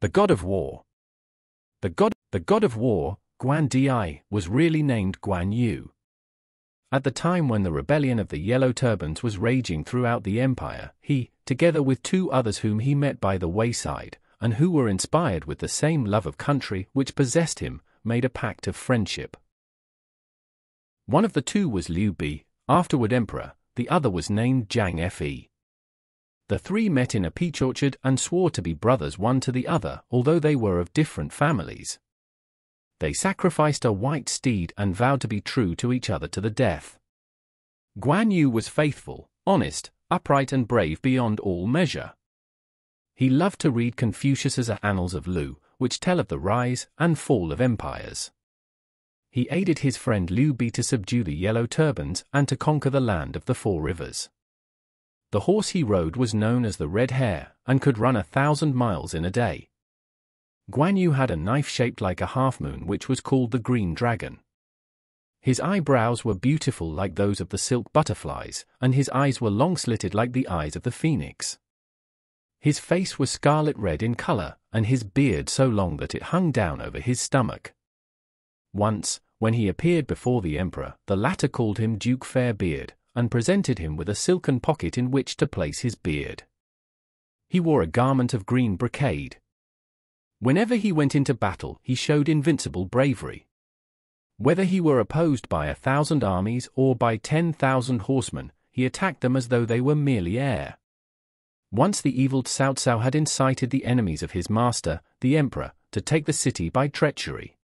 The god of war. The god of war, Guan Di, was really named Guan Yu. At the time when the rebellion of the Yellow Turbans was raging throughout the empire, he, together with two others whom he met by the wayside, and who were inspired with the same love of country which possessed him, made a pact of friendship. One of the two was Liu Bei, afterward emperor, the other was named Zhang Fe. The three met in a peach orchard and swore to be brothers one to the other, although they were of different families. They sacrificed a white steed and vowed to be true to each other to the death. Guan Yu was faithful, honest, upright and brave beyond all measure. He loved to read Confucius's Annals of Lu, which tell of the rise and fall of empires. He aided his friend Liu Bei to subdue the Yellow Turbans and to conquer the land of the Four Rivers. The horse he rode was known as the Red Hare, and could run 1,000 miles in a day. Guan Yu had a knife shaped like a half-moon which was called the Green Dragon. His eyebrows were beautiful like those of the silk butterflies, and his eyes were long-slitted like the eyes of the phoenix. His face was scarlet red in color, and his beard so long that it hung down over his stomach. Once, when he appeared before the emperor, the latter called him Duke Fairbeard, and presented him with a silken pocket in which to place his beard. He wore a garment of green brocade. Whenever he went into battle, he showed invincible bravery. Whether he were opposed by 1,000 armies or by 10,000 horsemen, he attacked them as though they were merely air. Once the evil Cao Cao had incited the enemies of his master, the emperor, to take the city by treachery.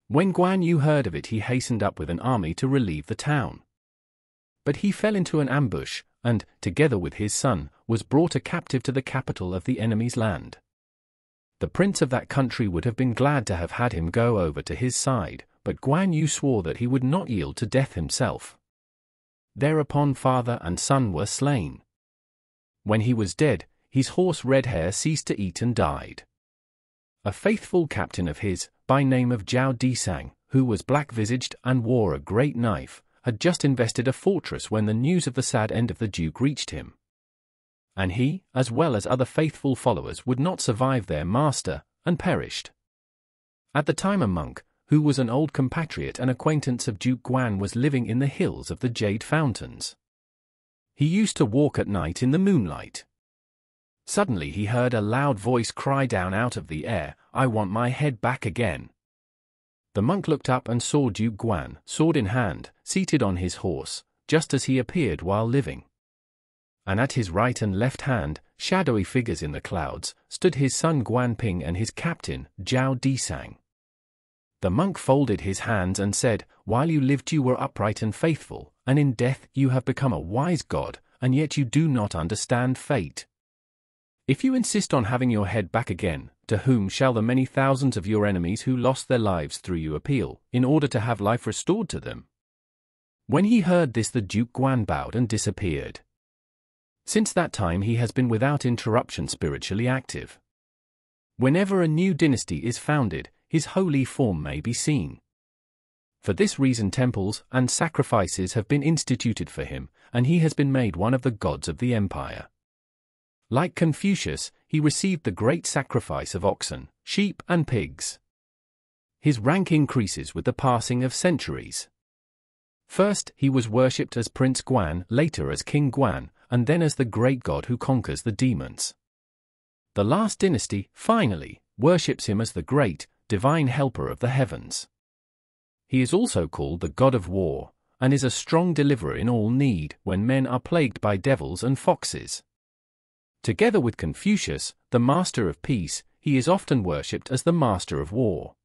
When Guan Yu heard of it, he hastened up with an army to relieve the town. But he fell into an ambush, and, together with his son, was brought a captive to the capital of the enemy's land. The prince of that country would have been glad to have had him go over to his side, but Guan Yu swore that he would not yield to death himself. Thereupon father and son were slain. When he was dead, his horse Red Hare ceased to eat and died. A faithful captain of his, by name of Zhao Disang, who was black-visaged and wore a great knife, had just invested a fortress when the news of the sad end of the duke reached him. And he, as well as other faithful followers, would not survive their master, and perished. At the time a monk, who was an old compatriot and acquaintance of Duke Guan, was living in the hills of the Jade Fountains. He used to walk at night in the moonlight. Suddenly he heard a loud voice cry down out of the air, "I want my head back again." The monk looked up and saw Duke Guan, sword in hand, seated on his horse, just as he appeared while living. And at his right and left hand, shadowy figures in the clouds, stood his son Guan Ping and his captain, Zhao Disang. The monk folded his hands and said, "While you lived you were upright and faithful, and in death you have become a wise god, and yet you do not understand fate. If you insist on having your head back again, to whom shall the many thousands of your enemies who lost their lives through you appeal, in order to have life restored to them?" When he heard this, the Duke Guan bowed and disappeared. Since that time he has been without interruption spiritually active. Whenever a new dynasty is founded, his holy form may be seen. For this reason temples and sacrifices have been instituted for him, and he has been made one of the gods of the empire. Like Confucius, he received the great sacrifice of oxen, sheep and pigs. His rank increases with the passing of centuries. First, he was worshipped as Prince Guan, later as King Guan, and then as the great god who conquers the demons. The last dynasty, finally, worships him as the great, divine helper of the heavens. He is also called the god of war, and is a strong deliverer in all need when men are plagued by devils and foxes. Together with Confucius, the master of peace, he is often worshipped as the master of war.